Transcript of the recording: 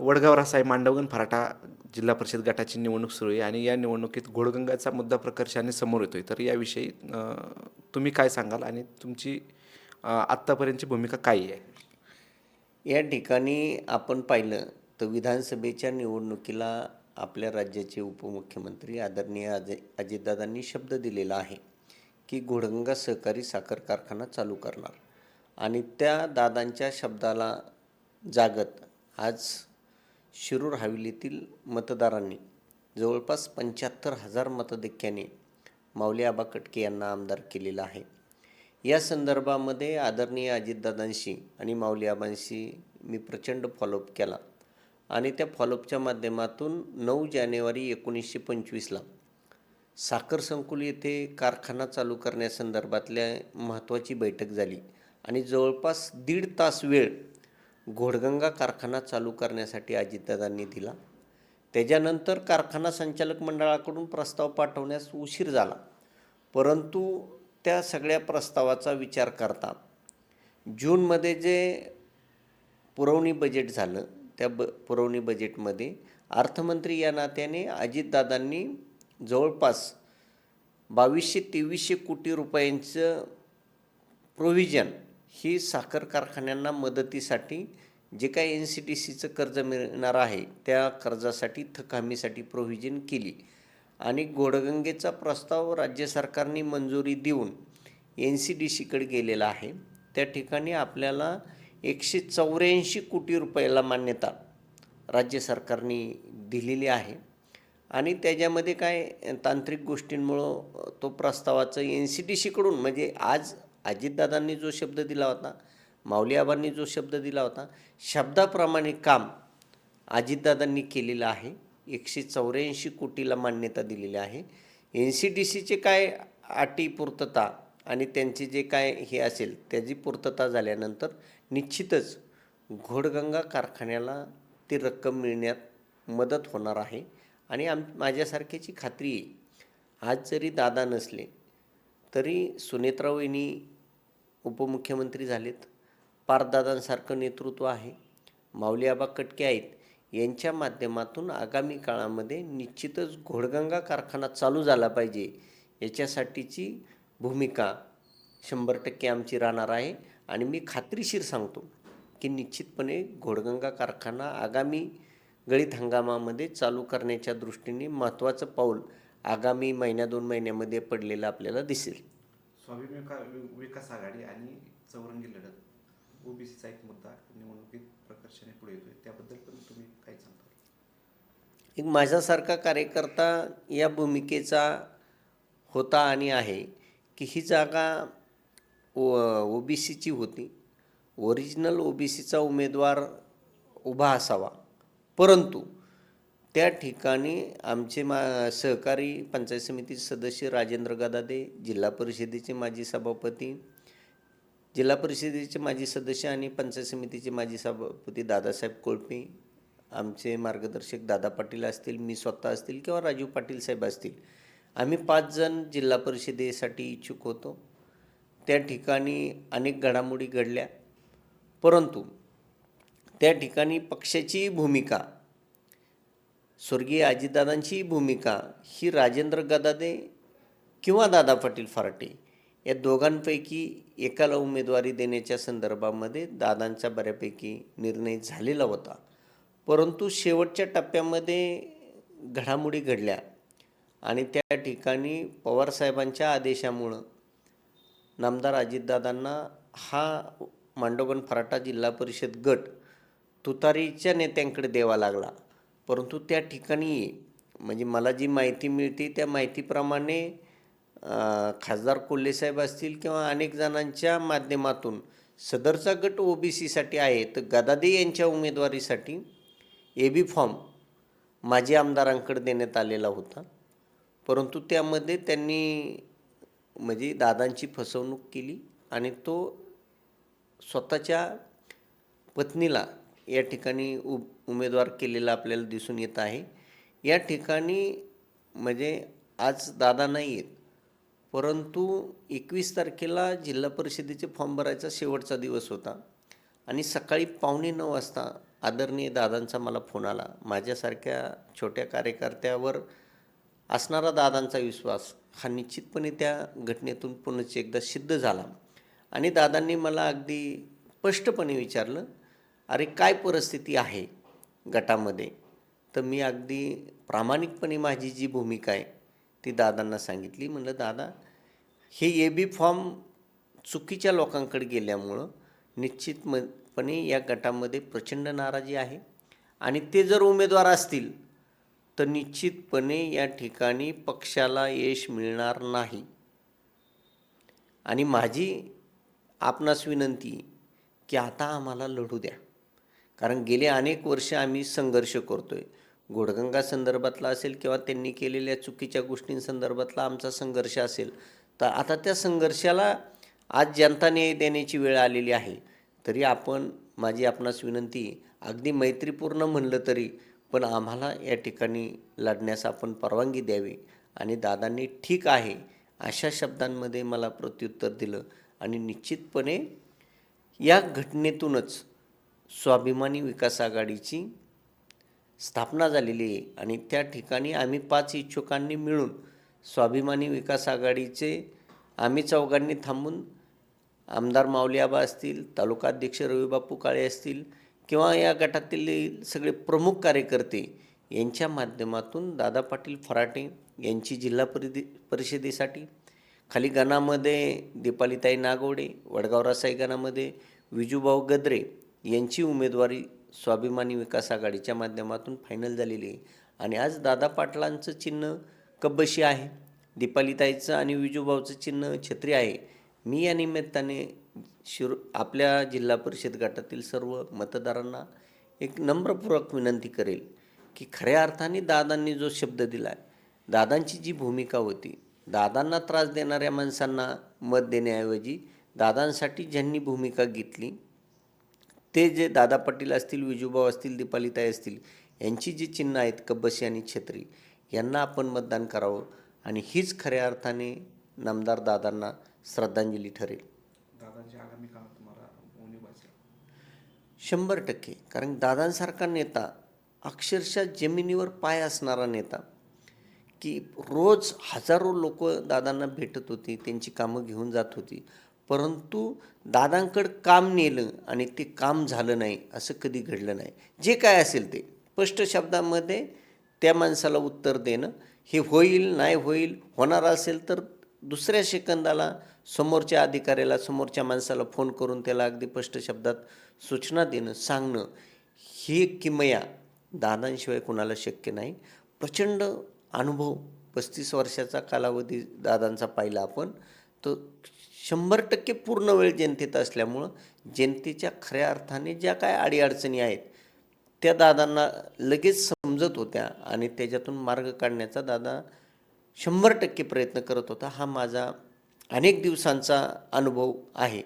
वडगाव रासाई मांडवगण फराटा जिल्हा परिषद गटाची निवडणूक सुरू आहे आणि या निवडणुकीत घोडगंगाचा मुद्दा प्रकर्षाने समोर येतोय. तर याविषयी तुम्ही काय सांगाल आणि तुमची आत्तापर्यंतची भूमिका काय आहे? या ठिकाणी आपण पाहिलं तर विधानसभेच्या निवडणुकीला आपल्या राज्याचे उपमुख्यमंत्री आदरणीय अजितदादांनी शब्द दिलेला आहे की घोडगंगा सहकारी साखर कारखाना चालू करणार. आणि त्या दादांच्या शब्दाला जागत आज शिरूर हवेलीतील मतदारांनी जवळपास 75,000 मतधिक्याने माऊली आबा कटके यांना आमदार केलेला आहे. या संदर्भामध्ये आदरणीय अजितदादांशी आणि माऊली आबांशी मी प्रचंड फॉलोअप केला आणि त्या फॉलोअपच्या माध्यमातून 9 जानेवारी 1925ला साखर संकुल येथे कारखाना चालू करण्यासंदर्भातल्या महत्त्वाची बैठक झाली आणि जवळपास 1.5 तास वेळ घोडगंगा कारखाना चालू करण्यासाठी अजितदादांनी दिला. त्याच्यानंतर कारखाना संचालक मंडळाकडून प्रस्ताव पाठवण्यास उशीर झाला, परंतु त्या सगळ्या प्रस्तावाचा विचार करता जूनमध्ये जे पुरवणी बजेट झालं त्या पुरवणी बजेटमध्ये अर्थमंत्री या नात्याने अजितदादांनी जवळपास 2200-2300 कोटी रुपयांचं प्रोव्हिजन ही साखर कारखान्यांना मदतीसाठी जे काही NCDCचं कर्ज मिळणार आहे त्या कर्जासाठी थकहमीसाठी प्रोव्हिजन केली आणि घोडगंगेचा प्रस्ताव राज्य सरकारने मंजुरी देऊन NCDCकडे गेलेला आहे. त्या ठिकाणी आपल्याला 184 कोटी रुपयाला मान्यता राज्य सरकारने दिलेली आहे आणि त्याच्यामध्ये काय तांत्रिक गोष्टींमुळं तो प्रस्तावाचं NCDCकडून म्हणजे आज अजितदादांनी जो शब्द दिला होता, माऊली आबांनी जो शब्द दिला होता, शब्दाप्रमाणे काम अजितदादांनी केलेलं आहे. 184 कोटीला मान्यता दिलेली आहे. NCDCचे काय अटी पूर्तता आणि त्यांचे जे काय हे असेल त्याची पूर्तता झाल्यानंतर निश्चितच घोडगंगा कारखान्याला ती रक्कम मिळण्यात मदत होणार आहे आणि माझ्यासारख्याची खात्री आहे. आज जरी दादा नसले तरी सुनेत्रा वहिनी उपमुख्यमंत्री झालेत, पारदादांसारखं नेतृत्व आहे, माऊली आबा कटके आहेत. यांच्या माध्यमातून आगामी काळामध्ये निश्चितच घोडगंगा कारखाना चालू झाला पाहिजे याच्यासाठीची भूमिका 100% आमची राहणार आहे आणि मी खात्रीशीर सांगतो की निश्चितपणे घोडगंगा कारखाना आगामी गळीत हंगामामध्ये चालू करण्याच्या दृष्टीने महत्त्वाचं पाऊल आगामी 1-2 महिन्यामध्ये पडलेलं आपल्याला दिसेल. स्वाभिमान विकास आघाडी आणि चौरंगी लढत ओबीसीचा एक मुद्दा निवडणुकीत प्रकर्षाने पुढे येतोय, त्याबद्दल पण तुम्ही काय सांगता? एक माझ्यासारखा कार्यकर्ता या भूमिकेचा होता आणि आहे की ही जागा ओबीसीची होती, ओरिजिनल ओबीसीचा उमेदवार उभा असावा, परंतु त्या ठिकाणी आमचे सहकारी पंचायत समितीचे सदस्य राजेंद्र गदादे, जिल्हा परिषदेचे माजी सभापती, जिल्हा परिषदेचे माजी सदस्य आणि पंचायत समितीचे माजी सभापती दादासाहेब कोळपे, आमचे मार्गदर्शक दादा पाटील असतील, मी स्वतः असतील किंवा राजू पाटील साहेब असतील, आम्ही 5 जण जिल्हा परिषदेसाठी इच्छुक होतो. त्या ठिकाणी अनेक घडामोडी घडल्या, परंतु त्या ठिकाणी पक्षाची भूमिका, स्वर्गीय अजितदादांची भूमिका ही राजेंद्र गदादे किंवा दादा पाटील फराटे या दोघांपैकी एकाला उमेदवारी देण्याच्या संदर्भामध्ये दादांचा बऱ्यापैकी निर्णय झालेला होता, परंतु शेवटच्या टप्प्यामध्ये घडामोडी घडल्या आणि त्या ठिकाणी पवारसाहेबांच्या आदेशामुळं नामदार अजितदादांना हा मांडवगण फराटा जिल्हा परिषद गट तुतारीच्या नेत्यांकडे द्यावा लागला. परंतु त्या ठिकाणी म्हणजे मला जी माहिती मिळते त्या माहितीप्रमाणे खासदार कोल्हेसाहेब असतील किंवा अनेक जणांच्या माध्यमातून सदरचा गट ओबीसीसाठी आहे, तर गदादे यांच्या उमेदवारीसाठी AB फॉर्म माजी आमदारांकडे देण्यात आलेला होता, परंतु त्यामध्ये त्यांनी म्हणजे दादांची फसवणूक केली आणि तो स्वतःच्या पत्नीला या ठिकाणी उमेदवार केलेला आपल्याला दिसून येत आहे. या ठिकाणी म्हणजे आज दादा नाही आहेत, परंतु 21 तारखेला जिल्हा परिषदेचे फॉर्म भरायचा शेवटचा दिवस होता आणि सकाळी 8:45 वाजता आदरणीय दादांचा मला फोन आला. माझ्यासारख्या छोट्या कार्यकर्त्यावर असणारा दादांचा विश्वास हा निश्चितपणे त्या घटनेतून पुनश्च एकदा सिद्ध झाला. आणि दादांनी मला अगदी स्पष्टपणे विचारलं, "अरे काय परिस्थिती आहे गटामध्ये?" तर मी अगदी प्रामाणिकपणे माझी जी भूमिका आहे ती दादांना सांगितली. म्हणलं, "दादा, हे ए-बी फॉर्म चुकीच्या लोकांकडे गेल्यामुळं निश्चितपणे या गटामध्ये प्रचंड नाराजी आहे आणि ते जर उमेदवार असतील तर निश्चितपणे या ठिकाणी पक्षाला यश मिळणार नाही. आणि माझी आपणास विनंती की आता आम्हाला लढू द्या, कारण गेले अनेक वर्ष आम्ही संघर्ष करतोय. घोडगंगा संदर्भातला असेल किंवा त्यांनी केलेल्या चुकीच्या गोष्टींसंदर्भातला आमचा संघर्ष असेल, तर आता त्या संघर्षाला आज जनता न्याय देण्याची वेळ आलेली आहे. तरी माझी आपणास विनंती, अगदी मैत्रीपूर्ण म्हणलं तरी पण आम्हाला या ठिकाणी लढण्यास आपण परवानगी द्यावी." आणि दादांनी ठीक आहे अशा शब्दांमध्ये मला प्रत्युत्तर दिलं. आणि निश्चितपणे या घटनेतूनच स्वाभिमानी विकास आघाडीची स्थापना झालेली आहे. आणि त्या ठिकाणी आम्ही 5 इच्छुकांनी मिळून स्वाभिमानी विकास आघाडीचे आम्ही चौघांनी थांबून आमदार माऊली आबा असतील, तालुका अध्यक्ष रविबापू काळे असतील किंवा या गटातील सगळे प्रमुख कार्यकर्ते यांच्या माध्यमातून दादा पाटील फराटे यांची जिल्हा परिषदेसाठी, खाली गणामध्ये दीपालीताई नागवडे, वडगाव रासाई गणामध्ये विजूभाऊ गद्रे यांची उमेदवारी स्वाभिमानी विकास आघाडीच्या माध्यमातून फायनल झालेली आहे. आणि आज दादा पाटलांचं चिन्ह कब्बशी आहे, दीपालीताईचं आणि विजूभाऊचं चिन्ह छत्री आहे. मी या निमित्ताने आपल्या जिल्हा परिषद गटातील सर्व मतदारांना एक नम्रपूर्वक विनंती करेल की खऱ्या अर्थाने दादांनी जो शब्द दिला आहे, दादांची जी भूमिका होती, दादांना त्रास देणाऱ्या माणसांना मत देण्याऐवजी दादांसाठी ज्यांनी भूमिका घेतली, ते जे दादा पाटील असतील, विजूभाऊ असतील, दीपालीताई असतील, यांची जी चिन्ह आहेत कब्बशी आणि छत्री, यांना आपण मतदान करावं. आणि हीच खऱ्या अर्थाने नामदार दादांना श्रद्धांजली ठरेल. दादांच्या आगामी काळात तुम्हाला उणीव भासेल? 100%. कारण दादांसारखा नेता, अक्षरशः जमिनीवर पाय असणारा नेता, की रोज हजारो लोक दादांना भेटत होती, त्यांची कामं घेऊन जात होती, परंतु दादांकडं काम नेलं आणि ते काम झालं नाही असं कधी घडलं नाही. जे काय असेल ते स्पष्ट शब्दामध्ये त्या माणसाला उत्तर देणं, हे होईल नाही होईल, होणार असेल तर दुसऱ्या सेकंदाला समोरच्या अधिकाऱ्याला, समोरच्या माणसाला फोन करून त्याला अगदी स्पष्ट शब्दात सूचना देणं, सांगणं, ही किमया दादांशिवाय कोणाला शक्य नाही. प्रचंड अनुभव, 35 वर्षाचा कालावधी दादांचा पाहिला आपण, तर 100% पूर्ण वेळ जनतेत असल्यामुळं जनतेच्या खऱ्या अर्थाने ज्या काय अडीअडचणी आहेत त्या दादांना लगेच समजत होत्या आणि त्याच्यातून मार्ग काढण्याचा दादा 100% प्रयत्न करत होता. हा माझा अनेक दिवसांचा अनुभव आहे.